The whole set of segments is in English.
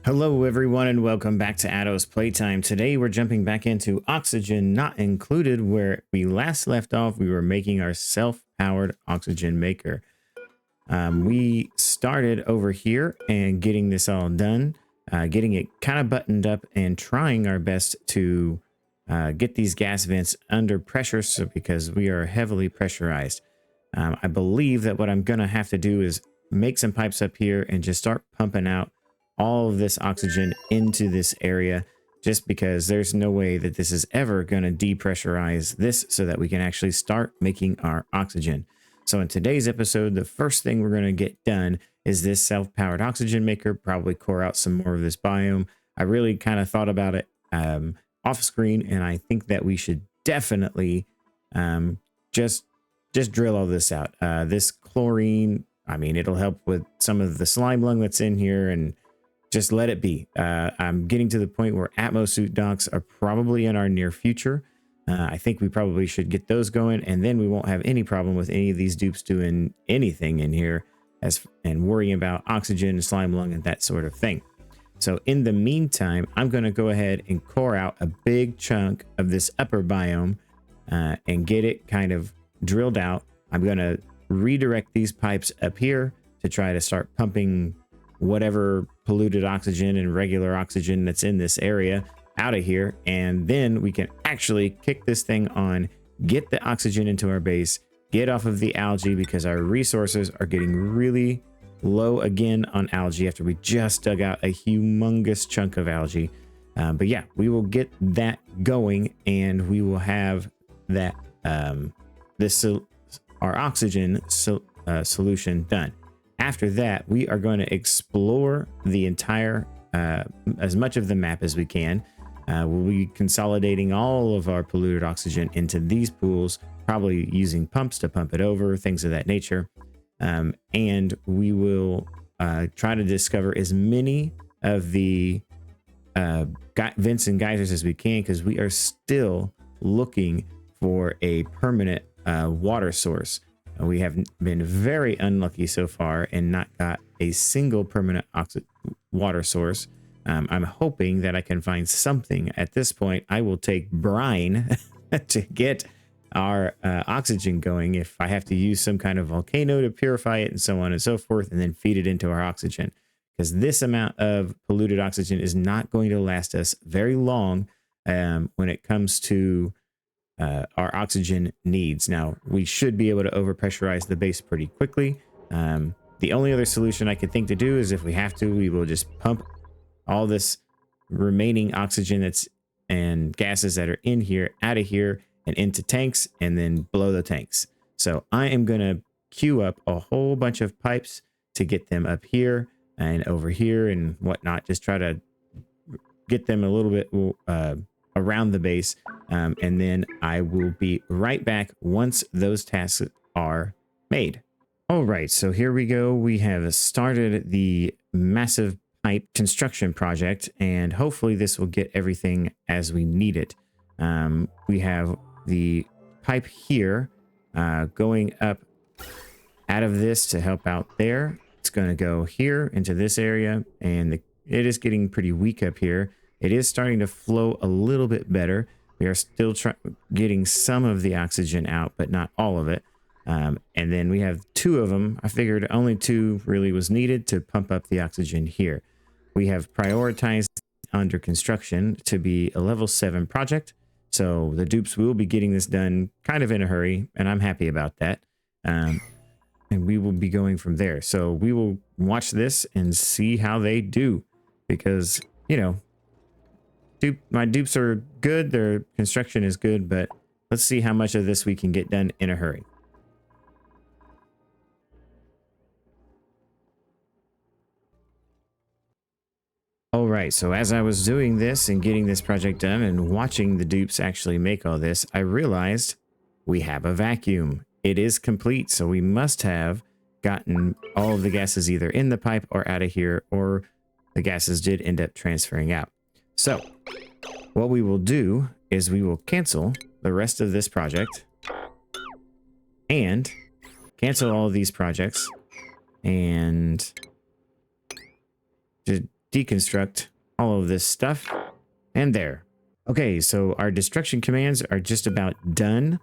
Hello everyone and welcome back to Addo's Playtime. Today we're jumping back into Oxygen Not Included. Where we last left off, we were making our self-powered oxygen maker. We started over here and getting this all done, getting it kind of buttoned up and trying our best to get these gas vents under pressure, because we are heavily pressurized. I believe that what I'm going to have to do is make some pipes up here and just start pumping out all of this oxygen into this area, just because there's no way that this is ever going to depressurize this so that we can actually start making our oxygen. So in today's episode, the first thing we're going to get done is this self-powered oxygen maker, probably core out some more of this biome. I really kind of thought about it off screen, and I think that we should definitely just drill all this out. This chlorine, I mean, it'll help with some of the slime lung that's in here, and just let it be. I'm getting to the point where Atmosuit docks are probably in our near future. I think we probably should get those going, and then we won't have any problem with any of these dupes doing anything in here and worrying about oxygen, slime lung, and that sort of thing. So in the meantime, I'm going to go ahead and core out a big chunk of this upper biome and get it kind of drilled out. I'm going to redirect these pipes up here to try to start pumping whatever polluted oxygen and regular oxygen that's in this area out of here, and then we can actually kick this thing on, get the oxygen into our base, get off of the algae, because our resources are getting really low again on algae after we just dug out a humongous chunk of algae. But yeah, we will get that going, and we will have that our oxygen solution done. After that, we are going to explore the entire, as much of the map as we can. We'll be consolidating all of our polluted oxygen into these pools, probably using pumps to pump it over, things of that nature. And we will try to discover as many of the vents and geysers as we can, because we are still looking for a permanent water source. We have been very unlucky so far and not got a single permanent water source. I'm hoping that I can find something. At this point, I will take brine to get our oxygen going if I have to use some kind of volcano to purify it and so on and so forth, and then feed it into our oxygen. Because this amount of polluted oxygen is not going to last us very long when it comes to our oxygen needs. Now, we should be able to overpressurize the base pretty quickly. The only other solution I could think to do is, if we have to, we will just pump all this remaining oxygen and gases that are in here out of here and into tanks, and then blow the tanks. So I am going to queue up a whole bunch of pipes to get them up here and over here and whatnot. Just try to get them a little bit around the base, and then I will be right back once those tasks are made. All right, so here we go. We have started the massive pipe construction project, and hopefully this will get everything as we need it. We have the pipe here going up out of this to help out there. It's going to go here into this area, and it is getting pretty weak up here. It is starting to flow a little bit better. We are still getting some of the oxygen out, but not all of it. And then we have two of them. I figured only two really was needed to pump up the oxygen here. We have prioritized under construction to be a level 7 project. So the dupes will be getting this done kind of in a hurry, and I'm happy about that. And we will be going from there. So we will watch this and see how they do, because, you know, my dupes are good, their construction is good, but let's see how much of this we can get done in a hurry. All right, so as I was doing this and getting this project done and watching the dupes actually make all this, I realized we have a vacuum. It is complete, so we must have gotten all of the gases either in the pipe or out of here, or the gases did end up transferring out. So what we will do is we will cancel the rest of this project and cancel all of these projects and deconstruct all of this stuff. And there. Okay, so our destruction commands are just about done.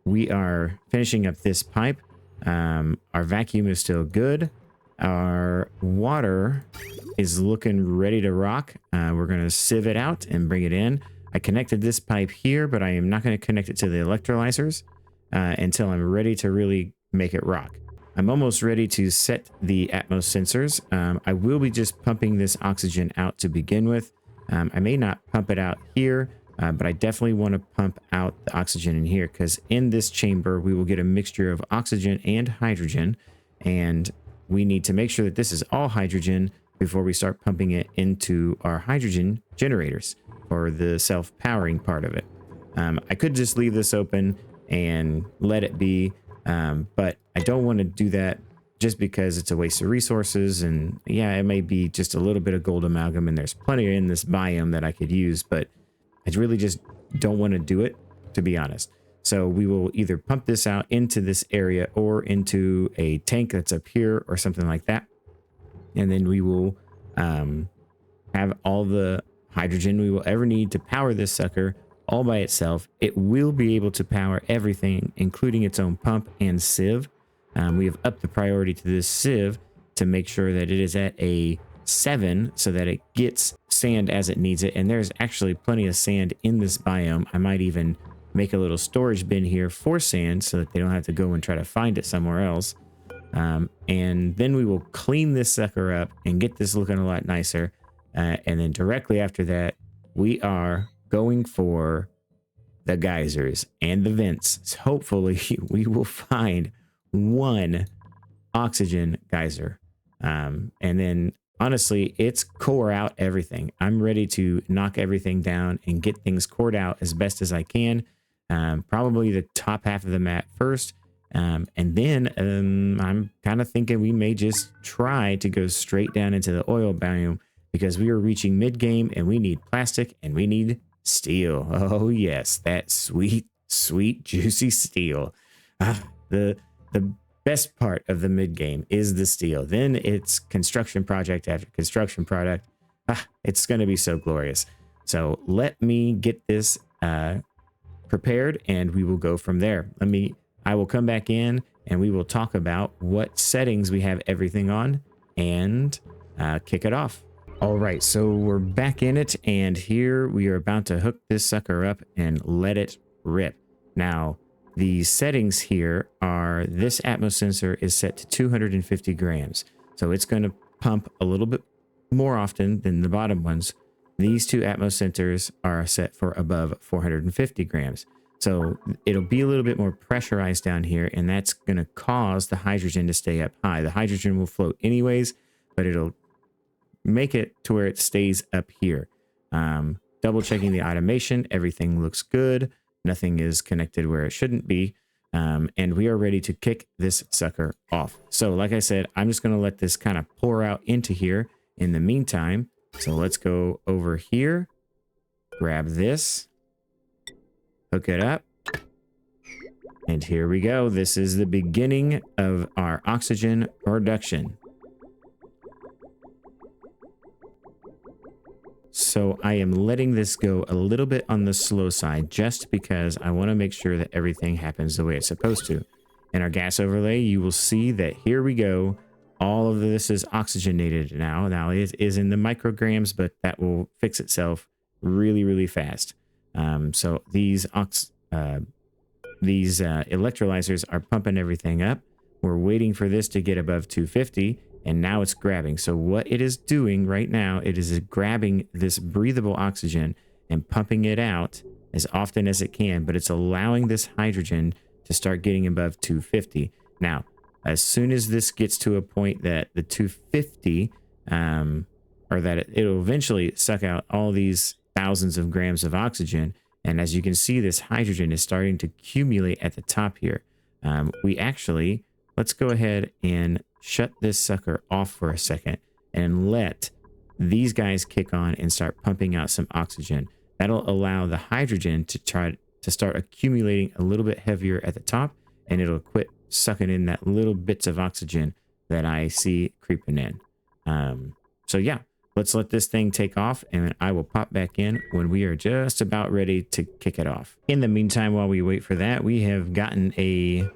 We are finishing up this pipe. Our vacuum is still good. Our water is looking ready to rock. We're going to sieve it out and bring it in. I connected this pipe here, but I am not going to connect it to the electrolyzers until I'm ready to really make it rock. I'm almost ready to set the Atmos sensors. I will be just pumping this oxygen out to begin with. I may not pump it out here, but I definitely want to pump out the oxygen in here, because in this chamber, we will get a mixture of oxygen and hydrogen. And we need to make sure that this is all hydrogen before we start pumping it into our hydrogen generators for the self-powering part of it. I could just leave this open and let it be, but I don't want to do that just because it's a waste of resources. And yeah, it may be just a little bit of gold amalgam, and there's plenty in this biome that I could use, but I really just don't want to do it, to be honest. So we will either pump this out into this area or into a tank that's up here or something like that. And then we will have all the hydrogen we will ever need to power this sucker all by itself. It will be able to power everything, including its own pump and sieve. We have upped the priority to this sieve to make sure that it is at a 7 so that it gets sand as it needs it. And there's actually plenty of sand in this biome. I might even make a little storage bin here for sand so that they don't have to go and try to find it somewhere else. And then we will clean this sucker up and get this looking a lot nicer. And then directly after that, we are going for the geysers and the vents. So hopefully we will find one oxygen geyser. And then honestly, it's core out everything. I'm ready to knock everything down and get things cored out as best as I can. Probably the top half of the map first. And then I'm kind of thinking we may just try to go straight down into the oil biome, because we are reaching mid-game and we need plastic and we need steel. Oh yes, that sweet, sweet, juicy steel. The best part of the mid-game is the steel. Then it's construction project after construction product. It's going to be so glorious. So let me get this prepared and we will go from there. I will come back in and we will talk about what settings we have everything on and kick it off. All right, so we're back in it, and here we are about to hook this sucker up and let it rip. Now, the settings here are this Atmos sensor is set to 250 grams. So it's going to pump a little bit more often than the bottom ones. These two Atmos sensors are set for above 450 grams. So it'll be a little bit more pressurized down here, and that's going to cause the hydrogen to stay up high. The hydrogen will float anyways, but it'll make it to where it stays up here. Double checking the automation. Everything looks good. Nothing is connected where it shouldn't be. And we are ready to kick this sucker off. So like I said, I'm just going to let this kind of pour out into here in the meantime. So let's go over here, grab this, hook it up. And here we go. This is the beginning of our oxygen production. So I am letting this go a little bit on the slow side just because I want to make sure that everything happens the way it's supposed to. In our gas overlay, you will see that here we go. All of this is oxygenated now. Now it is in the micrograms, but that will fix itself really, really fast. So these electrolyzers are pumping everything up. We're waiting for this to get above 250. And now it's grabbing. So what it is doing right now, it is grabbing this breathable oxygen and pumping it out as often as it can, but it's allowing this hydrogen to start getting above 250. Now, as soon as this gets to a point that the 250, or that it'll eventually suck out all these thousands of grams of oxygen. And as you can see, this hydrogen is starting to accumulate at the top here. Let's go ahead and shut this sucker off for a second and let these guys kick on and start pumping out some oxygen. That'll allow the hydrogen to start accumulating a little bit heavier at the top, and it'll quit sucking in that little bits of oxygen that I see creeping in. So yeah, let's let this thing take off, and I will pop back in when we are just about ready to kick it off. In the meantime, while we wait for that, we have gotten a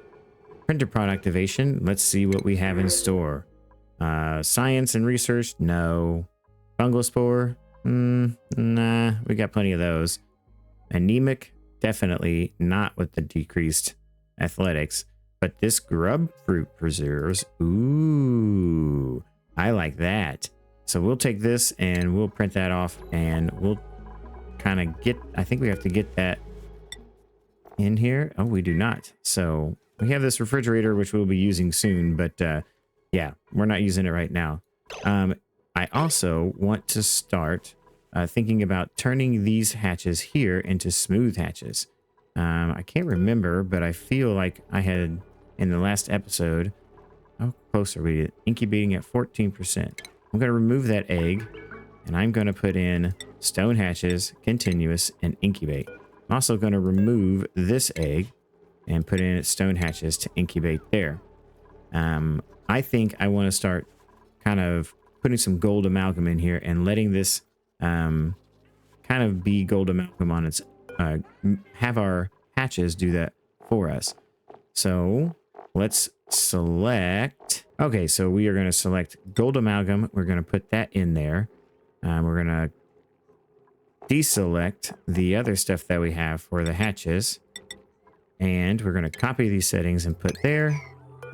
printer pod activation. Let's see what we have in store. Science and research, no. Fungal spore, nah, we got plenty of those. Anemic, definitely not with the decreased athletics. But this grub fruit preserves, ooh, I like that. So we'll take this and we'll print that off, and we'll kind of get, I think we have to get that in here. Oh, we do not. So we have this refrigerator, which we'll be using soon, but yeah, we're not using it right now. I also want to start thinking about turning these hatches here into smooth hatches. I can't remember, but I feel like I had in the last episode, how close are we? Incubating at 14%. I'm going to remove that egg, and I'm going to put in stone hatches, continuous, and incubate. I'm also going to remove this egg and put in stone hatches to incubate there. I think I want to start kind of putting some gold amalgam in here and letting this kind of be gold amalgam on its, have our hatches do that for us. So let's select. Okay, so we are going to select gold amalgam. We're going to put that in there. We're going to deselect the other stuff that we have for the hatches. And we're going to copy these settings and put there.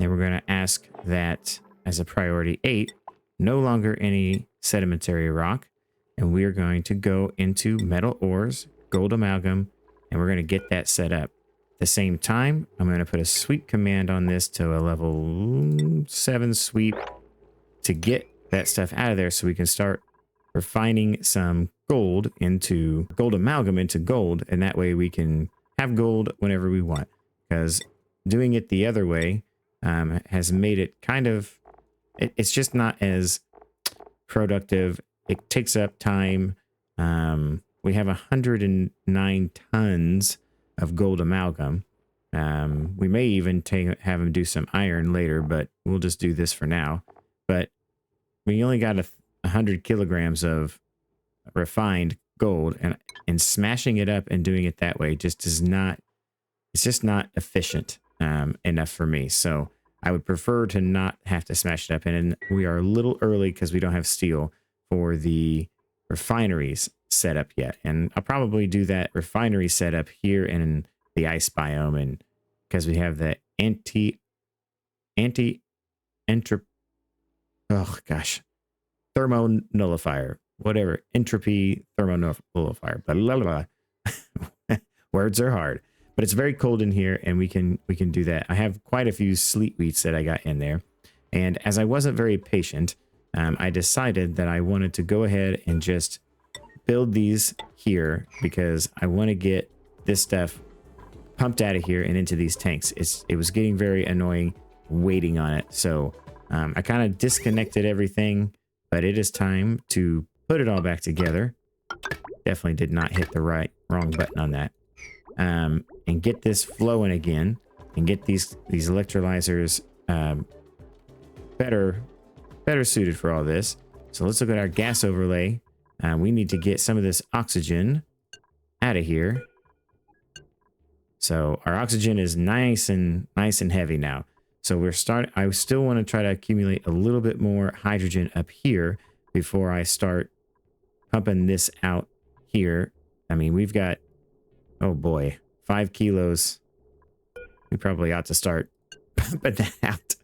And we're going to ask that as a priority 8, no longer any sedimentary rock. And we are going to go into metal ores, gold amalgam, and we're going to get that set up. At the same time, I'm going to put a sweep command on this to a level 7 sweep to get that stuff out of there so we can start refining some gold amalgam into gold. And that way we can have gold whenever we want, because doing it the other way has made it kind of, it's just not as productive. It takes up time. We have 109 tons of gold amalgam. We may even have him do some iron later, but we'll just do this for now. But we only got 100 kilograms of refined gold, and smashing it up and doing it that way just does not, it's just not efficient enough for me. So I would prefer to not have to smash it up. And we are a little early because we don't have steel for the refineries set up yet. And I'll probably do that refinery setup here in the ice biome, and because we have the thermo nullifier, whatever, entropy thermo nullifier, blah, blah, blah. Words are hard, but it's very cold in here, and we can do that. I have quite a few sleet wheats that I got in there, and as I wasn't very patient, I decided that I wanted to go ahead and just build these here because I want to get this stuff pumped out of here and into these tanks. It was getting very annoying waiting on it, so I kind of disconnected everything, but it is time to put it all back together. Definitely did not hit the wrong button on that. And get this flowing again, and get these electrolyzers better suited for all this. So let's look at our gas overlay. We need to get some of this oxygen out of here. So our oxygen is nice and heavy now. So I still want to try to accumulate a little bit more hydrogen up here before I start pumping this out here. I mean, we've got, oh boy, 5 kilos. We probably ought to start pumping that out,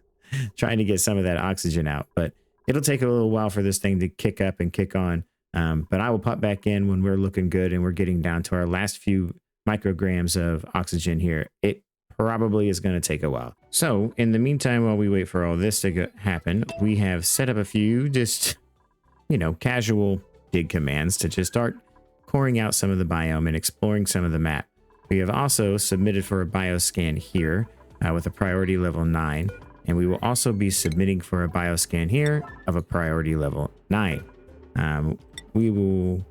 trying to get some of that oxygen out. But it'll take a little while for this thing to kick up and kick on. But I will pop back in when we're looking good and we're getting down to our last few micrograms of oxygen here. It probably is going to take a while. So in the meantime, while we wait for all this to happen, we have set up a few just, casual dig commands to just start coring out some of the biome and exploring some of the map. We have also submitted for a bioscan here with a priority level 9. And we will also be submitting for a bioscan here of a priority level 9. We will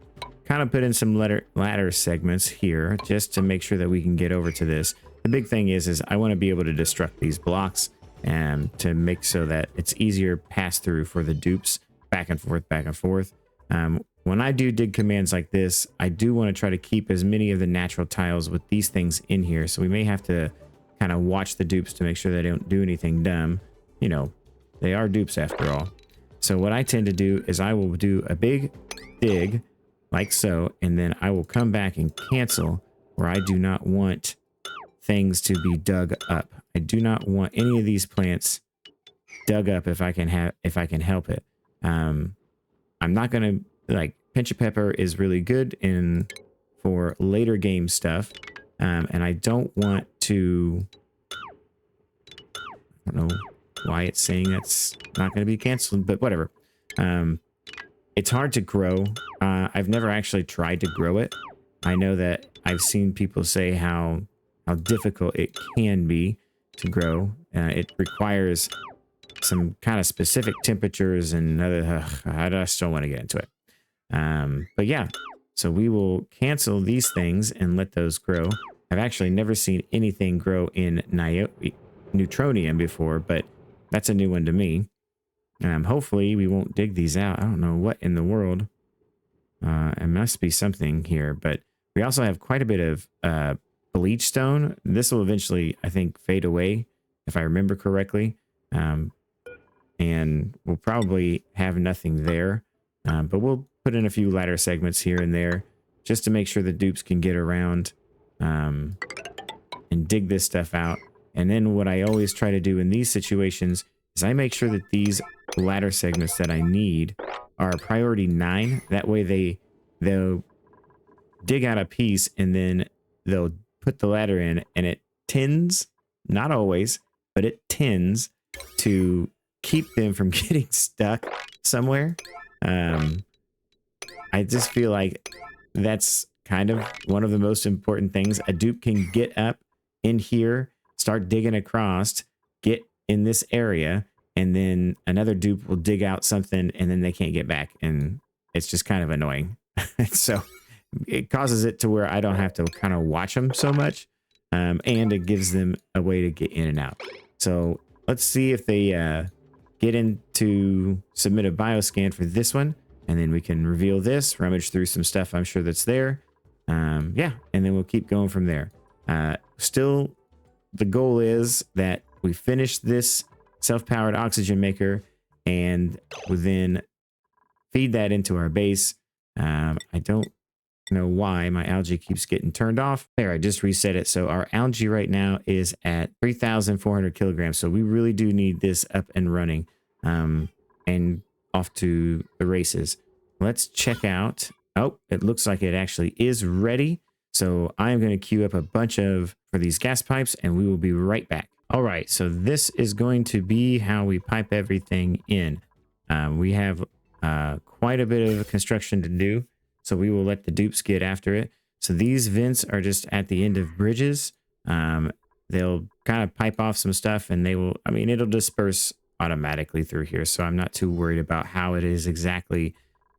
kind of put in some ladder segments here just to make sure that we can get over to this. The big thing is I want to be able to destruct these blocks and to make so that it's easier pass through for the dupes back and forth, back and forth. When I do dig commands like this, I do want to try to keep as many of the natural tiles with these things in here. So we may have to kind of watch the dupes to make sure they don't do anything dumb. You know, they are dupes after all. So what I tend to do is I will do a big dig like so, and then I will come back and cancel where I do not want things to be dug up. I do not want any of these plants dug up if I can help it. I'm not going to, like, pinch of pepper is really good for later game stuff. And I don't want to, I don't know why it's saying that's not going to be canceled, but whatever. It's hard to grow. I've never actually tried to grow it. I know that I've seen people say how difficult it can be to grow. It requires some kind of specific temperatures and other, I just don't want to get into it. But yeah, so we will cancel these things and let those grow. I've actually never seen anything grow in Neutronium before, but that's a new one to me. Hopefully we won't dig these out. I don't know what in the world. It must be something here, but we also have quite a bit of bleach stone. This will eventually, I think, fade away if I remember correctly. And we'll probably have nothing there, but we'll put in a few ladder segments here and there just to make sure the dupes can get around and dig this stuff out. And then what I always try to do in these situations is I make sure that these ladder segments that I need are priority 9. That way they'll dig out a piece and then they'll put the ladder in, and it tends, not always, but it tends to keep them from getting stuck somewhere. I just feel like that's kind of one of the most important things. A dupe can get up in here, start digging across, get in this area, and then another dupe will dig out something and then they can't get back. And it's just kind of annoying. So it causes it to where I don't have to kind of watch them so much. And it gives them a way to get in and out. So let's see if they get in to submit a bioscan for this one. And then we can reveal this, rummage through some stuff I'm sure that's there. Yeah, and then we'll keep going from there. Still, the goal is that we finish this self-powered oxygen maker and we'll then feed that into our base. I don't know why my algae keeps getting turned off. There, I just reset it. So our algae right now is at 3,400 kilograms. So we really do need this up and running and off to the races. Let's check out. Oh, it looks like it actually is ready. So I'm going to queue up a bunch for these gas pipes and we will be right back. All right, so this is going to be how we pipe everything in. We have quite a bit of construction to do, so we will let the dupes get after it. So these vents are just at the end of bridges. They'll kind of pipe off some stuff and it'll disperse automatically through here. So I'm not too worried about how it is exactly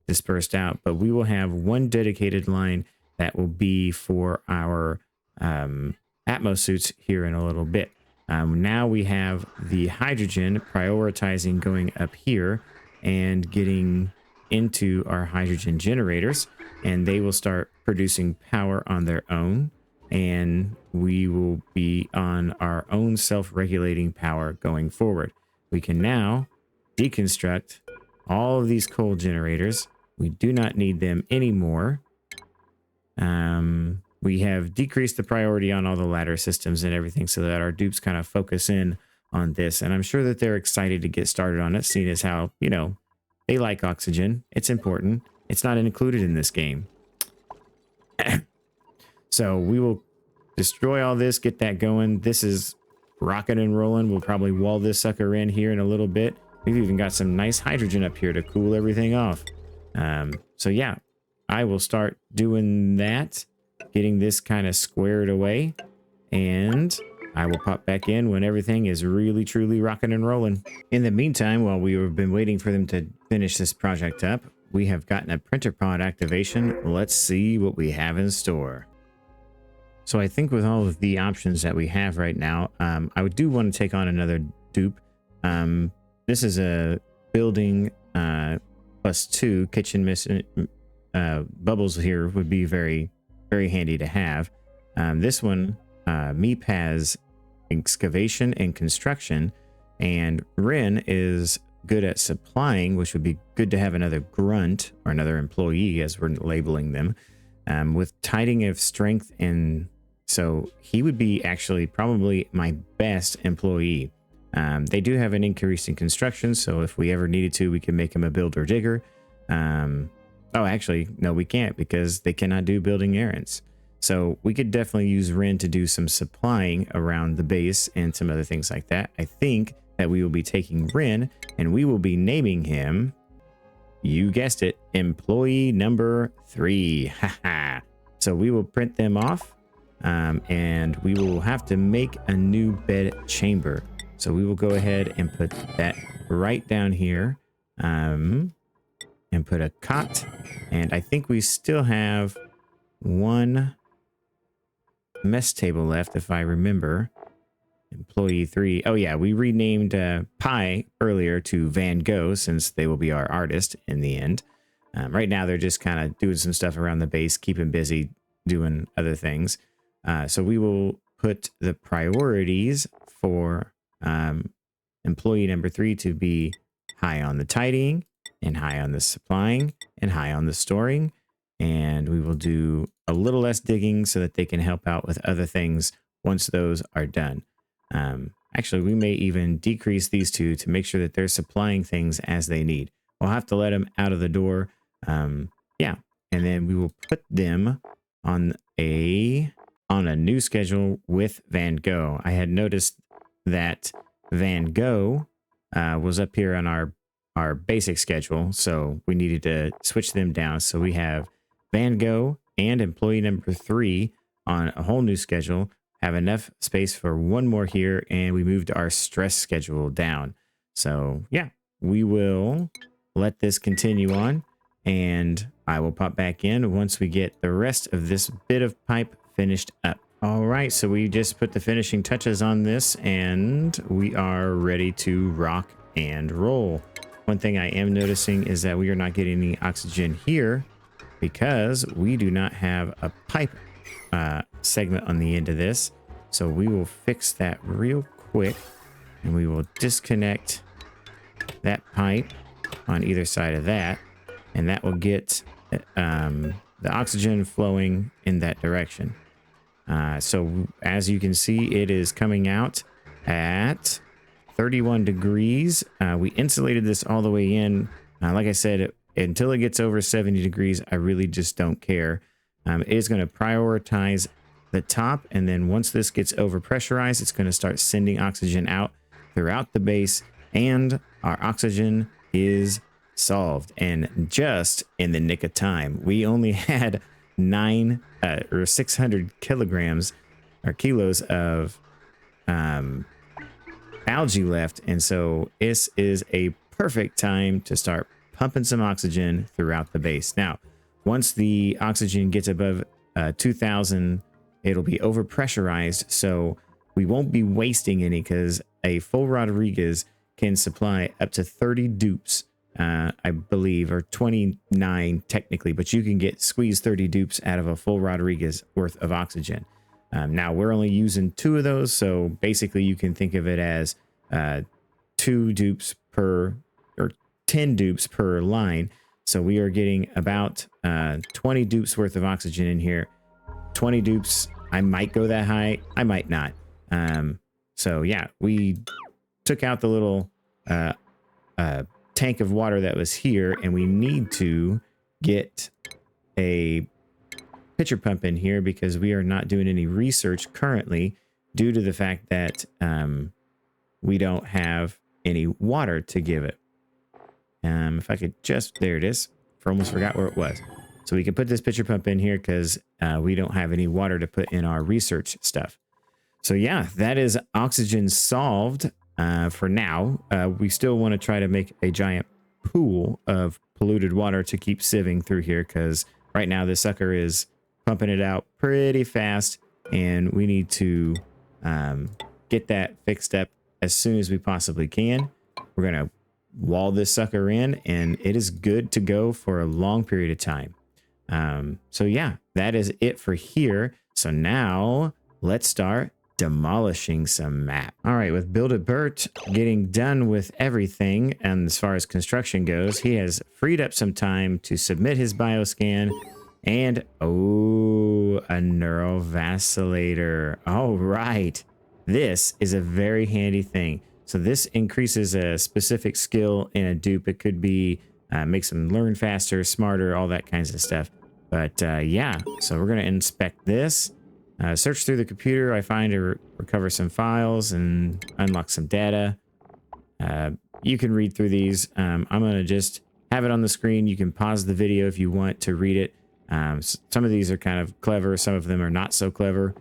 dispersed out, but we will have one dedicated line that will be for our Atmos suits here in a little bit. Now we have the hydrogen prioritizing going up here and getting into our hydrogen generators, and they will start producing power on their own, and we will be on our own self-regulating power going forward. We can now deconstruct all of these coal generators. We do not need them anymore. We have decreased the priority on all the ladder systems and everything so that our dupes kind of focus in on this. And I'm sure that they're excited to get started on it, seeing as how, you know, they like oxygen. It's important. It's not included in this game. So we will destroy all this, get that going. This is rocking and rolling. We'll probably wall this sucker in here in a little bit. We've even got some nice hydrogen up here to cool everything off. So yeah, I will start doing that, getting this kind of squared away, and I will pop back in when everything is really truly rocking and rolling. In the meantime, while we have been waiting for them to finish this project up, we have gotten a printer pod activation. Let's see what we have in store. So I think with all of the options that we have right now, I do want to take on another dupe. This is a building +2 kitchen bubbles here would be very, very handy to have. This one, Meep has excavation and construction, and Rin is good at supplying, which would be good to have another grunt or another employee, as we're labeling them, with tiding of strength. And so he would be actually probably my best employee. They do have an increase in construction, so if we ever needed to, we can make him a builder digger. Oh, actually, no, we can't, because they cannot do building errands. So we could definitely use Rin to do some supplying around the base and some other things like that. I think that we will be taking Rin and we will be naming him, you guessed it, employee number 3. Haha. So we will print them off, and we will have to make a new bed chamber. So we will go ahead and put that right down here, and put a cot. And I think we still have one mess table left, if I remember. Employee 3. Oh yeah, we renamed Pi earlier to Van Gogh, since they will be our artist in the end. Right now they're just kind of doing some stuff around the base, keeping busy doing other things. So we will put the priorities for employee number 3 to be high on the tidying, and high on the supplying, and high on the storing. And we will do a little less digging so that they can help out with other things once those are done. Actually, we may even decrease these two to make sure that they're supplying things as they need. We'll have to let them out of the door. Yeah, and then we will put them on a new schedule with Van Gogh. I had noticed that Van Gogh was up here on our basic schedule, so we needed to switch them down. So we have Van Gogh and employee number 3 on a whole new schedule, have enough space for one more here, and we moved our stress schedule down. So yeah, we will let this continue on, and I will pop back in once we get the rest of this bit of pipe finished up. All right, so we just put the finishing touches on this, and we are ready to rock and roll. One thing I am noticing is that we are not getting any oxygen here because we do not have a pipe segment on the end of this. So we will fix that real quick, and we will disconnect that pipe on either side of that, and that will get the oxygen flowing in that direction. So as you can see, it is coming out at 31 degrees. We insulated this all the way in. Like I said, until it gets over 70 degrees, I really just don't care. It is going to prioritize the top, and then once this gets over pressurized, it's going to start sending oxygen out throughout the base, and our oxygen is solved, and just in the nick of time. We only had 600 kilograms or kilos of algae left, and so this is a perfect time to start pumping some oxygen throughout the base. Now, once the oxygen gets above 2000, it'll be over pressurized, so we won't be wasting any, because a full Rodriguez can supply up to 30 dupes, I believe, or 29 technically, but you can squeeze 30 dupes out of a full Rodriguez worth of oxygen. Now we're only using 2 of those, so basically you can think of it as 2 dupes per, or 10 dupes per line. So we are getting about 20 dupes worth of oxygen in here. 20 dupes, I might go that high, I might not. So yeah, we took out the little tank of water that was here, and we need to get a pitcher pump in here because we are not doing any research currently due to the fact that we don't have any water to give it. If I could just, there it is. Almost forgot where it was. So we can put this pitcher pump in here because we don't have any water to put in our research stuff. So yeah, that is oxygen solved for now. We still want to try to make a giant pool of polluted water to keep sieving through here, because right now this sucker is pumping it out pretty fast, and we need to get that fixed up as soon as we possibly can. We're going to wall this sucker in, and it is good to go for a long period of time. So yeah, that is it for here. So now let's start demolishing some map. All right, with Build-A-Bert getting done with everything, and as far as construction goes, he has freed up some time to submit his bioscan. And oh, a neurovacillator. All right, this is a very handy thing. So this increases a specific skill in a dupe. It could be makes them learn faster, smarter, all that kinds of stuff. But yeah, so we're going to inspect this. Search through the computer. I find to recover some files and unlock some data. You can read through these. I'm going to just have it on the screen. You can pause the video if you want to read it. Some of these are kind of clever. Some of them are not so clever.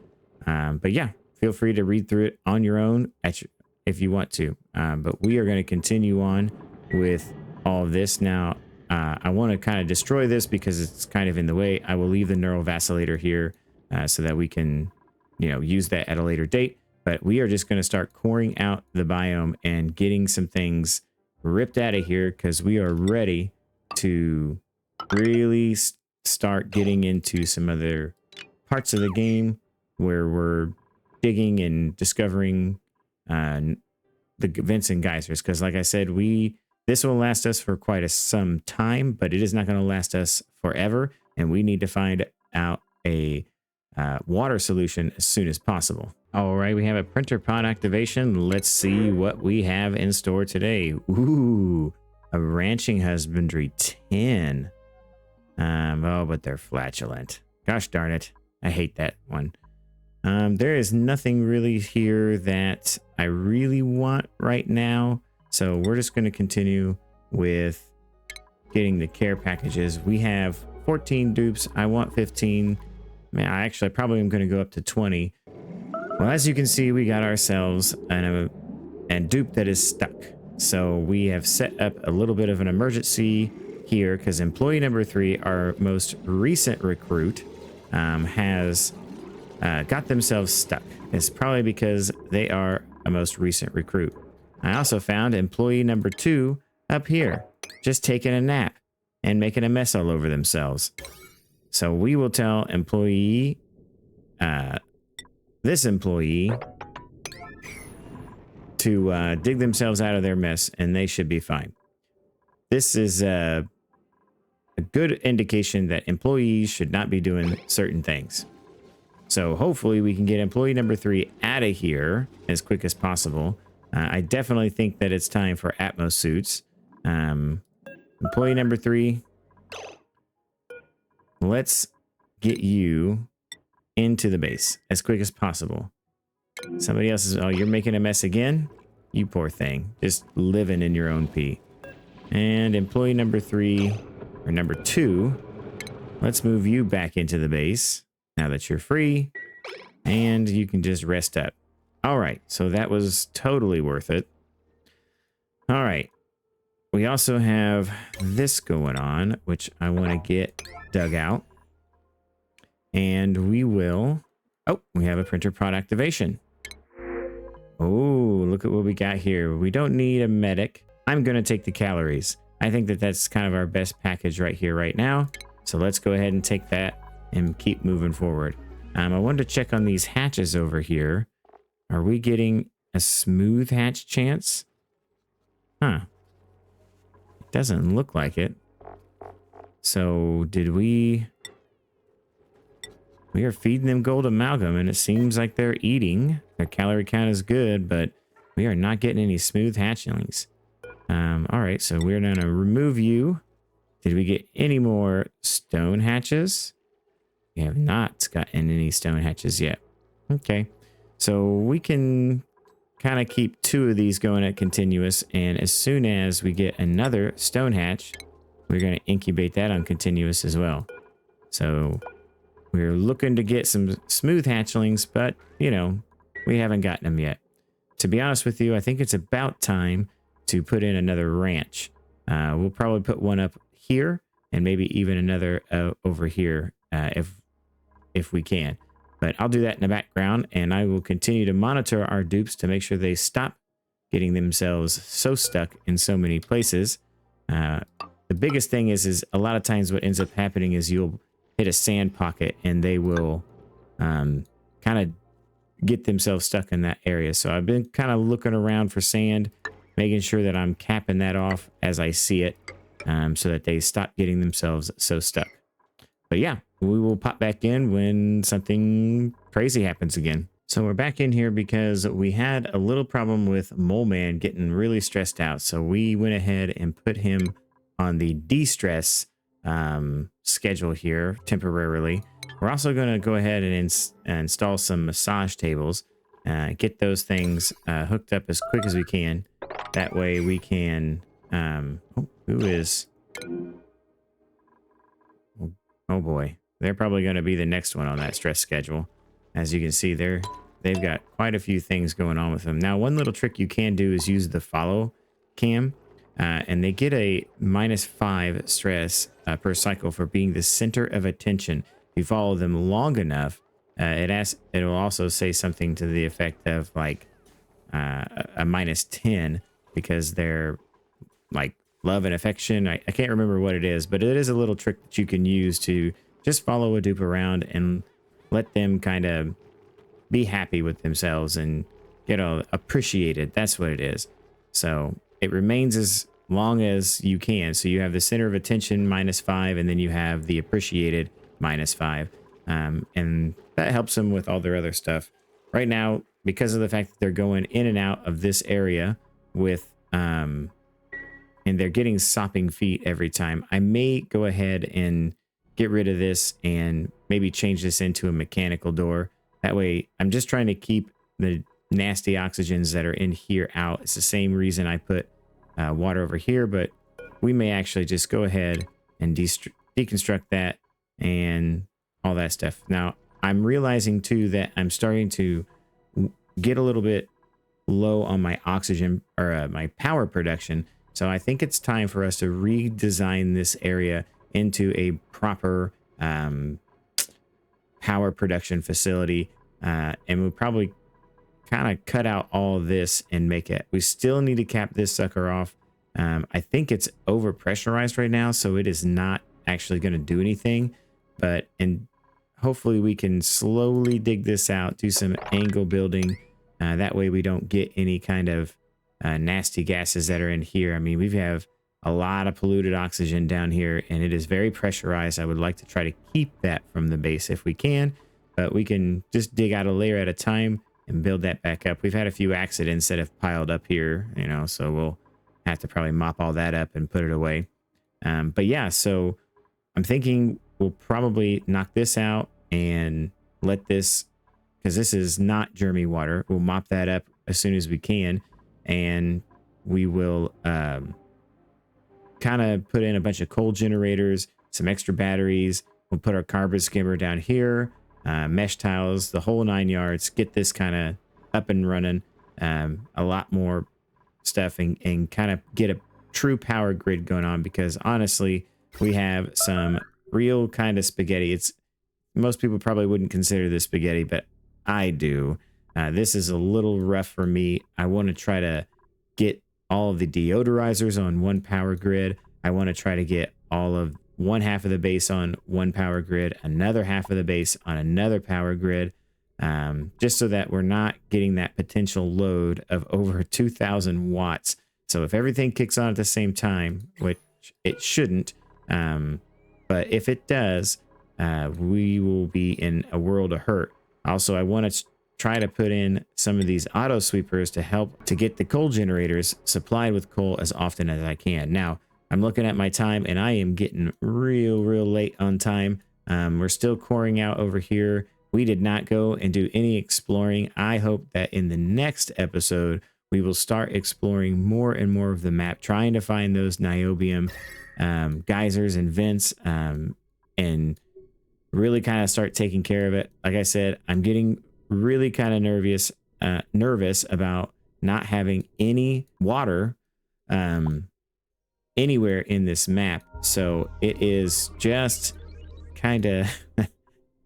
But yeah, feel free to read through it on your own if you want to. But we are going to continue on with all of this. Now, I want to kind of destroy this because it's kind of in the way. I will leave the neural vacillator here so that we can, use that at a later date. But we are just going to start coring out the biome and getting some things ripped out of here because we are ready to really start getting into some other parts of the game where we're digging and discovering the vents and geysers. Because like I said, this will last us for quite some time, but it is not going to last us forever. And we need to find out a water solution as soon as possible. All right, we have a printer pod activation. Let's see what we have in store today. Ooh, a ranching husbandry 10. Oh, but they're flatulent. Gosh darn it. I hate that one. There is nothing really here that I really want right now. So we're just going to continue with getting the care packages. We have 14 dupes. I want 15. Man, I probably am going to go up to 20. Well, as you can see, we got ourselves a dupe that is stuck. So we have set up a little bit of an emergency here because employee number 3, our most recent recruit, has got themselves stuck. It's probably because they are a most recent recruit. I also found employee number 2 up here, just taking a nap and making a mess all over themselves. So we will tell this employee to dig themselves out of their mess, and they should be fine. This is a good indication that employees should not be doing certain things. So hopefully we can get employee number 3 out of here as quick as possible. I definitely think that it's time for Atmos suits. Employee number 3, let's get you into the base as quick as possible. Somebody else is, oh, you're making a mess again? You poor thing. Just living in your own pee. And employee number 3, or number 2, let's move you back into the base now that you're free. And you can just rest up. All right, so that was totally worth it. All right. We also have this going on, which I want to get dug out. And we will... Oh, we have a printer pod activation. Oh, look at what we got here. We don't need a medic. I'm going to take the calories. I think that that's kind of our best package right here, right now. So let's go ahead and take that and keep moving forward. I wanted to check on these hatches over here. Are we getting a smooth hatch chance? Huh. It doesn't look like it. So did we... We are feeding them gold amalgam, and it seems like they're eating. Their calorie count is good, but we are not getting any smooth hatchlings. All right, so we're going to remove you. Did we get any more stone hatches? We have not gotten any stone hatches yet. Okay, so we can kind of keep 2 of these going at continuous, and as soon as we get another stone hatch, we're going to incubate that on continuous as well. So we're looking to get some smooth hatchlings, but, we haven't gotten them yet. To be honest with you, I think it's about time to put in another ranch. We'll probably put one up here and maybe even another over here if we can. But I'll do that in the background, and I will continue to monitor our dupes to make sure they stop getting themselves so stuck in so many places. The biggest thing is a lot of times what ends up happening is you'll hit a sand pocket and they will kind of get themselves stuck in that area. So I've been kind of looking around for sand, making sure that I'm capping that off as I see it, so that they stop getting themselves so stuck. But yeah, we will pop back in when something crazy happens again. So we're back in here because we had a little problem with Mole Man getting really stressed out. So we went ahead and put him on the de-stress schedule here temporarily. We're also going to go ahead and install some massage tables, get those things hooked up as quick as we can. That way we can, oh boy, they're probably going to be the next one on that stress schedule. As you can see there, they've got quite a few things going on with them. Now, one little trick you can do is use the follow cam, and they get a -5 stress per cycle for being the center of attention. If you follow them long enough, it will also say something to the effect of like a -10 because they're like love and affection. I can't remember what it is, but it is a little trick that you can use to just follow a dupe around and let them kind of be happy with themselves and get appreciated. That's what it is. So it remains as long as you can. So you have the center of attention -5, and then you have the appreciated -5. And that helps them with all their other stuff. Right now, because of the fact that they're going in and out of this area with, and they're getting sopping feet every time, I may go ahead and get rid of this and maybe change this into a mechanical door. That way, I'm just trying to keep the nasty oxygens that are in here out. It's the same reason I put water over here, but we may actually just go ahead and deconstruct that and all that stuff. Now, I'm realizing too that I'm starting to get a little bit low on my oxygen or my power production. So I think it's time for us to redesign this area into a proper power production facility. And we'll probably kind of cut out all of this and make it. We still need to cap this sucker off. I think it's over pressurized right now, so it is not actually going to do anything. And hopefully we can slowly dig this out, do some angle building. That way we don't get any kind of nasty gases that are in here. I mean, we have a lot of polluted oxygen down here, and it is very pressurized. I would like to try to keep that from the base if we can, but we can just dig out a layer at a time and build that back up. We've had a few accidents that have piled up here, so we'll have to probably mop all that up and put it away. But yeah, so I'm thinking we'll probably knock this out and let this, because this is not germy water, we'll mop that up as soon as we can, and we will kind of put in a bunch of coal generators, some extra batteries. We'll put our carbon skimmer down here, mesh tiles, the whole 9 yards, get this kind of up and running, a lot more stuff, and kind of get a true power grid going on, because honestly, we have some real kind of spaghetti. Most people probably wouldn't consider this spaghetti, but I do. This is a little rough for me. I want to try to get all of the deodorizers on one power grid. I want to try to get all of one half of the base on one power grid, another half of the base on another power grid, just so that we're not getting that potential load of over 2,000 watts. So if everything kicks on at the same time, which it shouldn't, but if it does, we will be in a world of hurt. Also, I want to try to put in some of these auto sweepers to help to get the coal generators supplied with coal as often as I can. Now, I'm looking at my time, and I am getting real late on time. We're still coring out over here. We did not go and do any exploring. I hope that in the next episode, we will start exploring more and more of the map, trying to find those niobium geysers and vents, and really kind of start taking care of it. Like I said, I'm getting really kind of nervous about not having any water anywhere in this map. So it is just kind of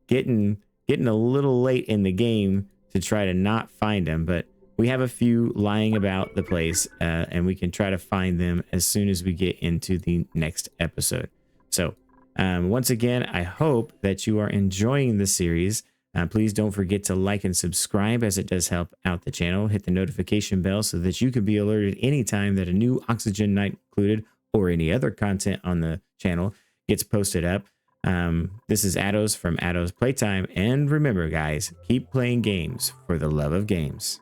getting a little late in the game to try to not find them. But we have a few lying about the place, and we can try to find them as soon as we get into the next episode. So once again, I hope that you are enjoying the series. Please don't forget to like and subscribe, as it does help out the channel. Hit the notification bell so that you can be alerted anytime that a new Oxygen Night included or any other content on the channel gets posted up. This is Ados from Ados Playtime. And remember, guys, keep playing games for the love of games.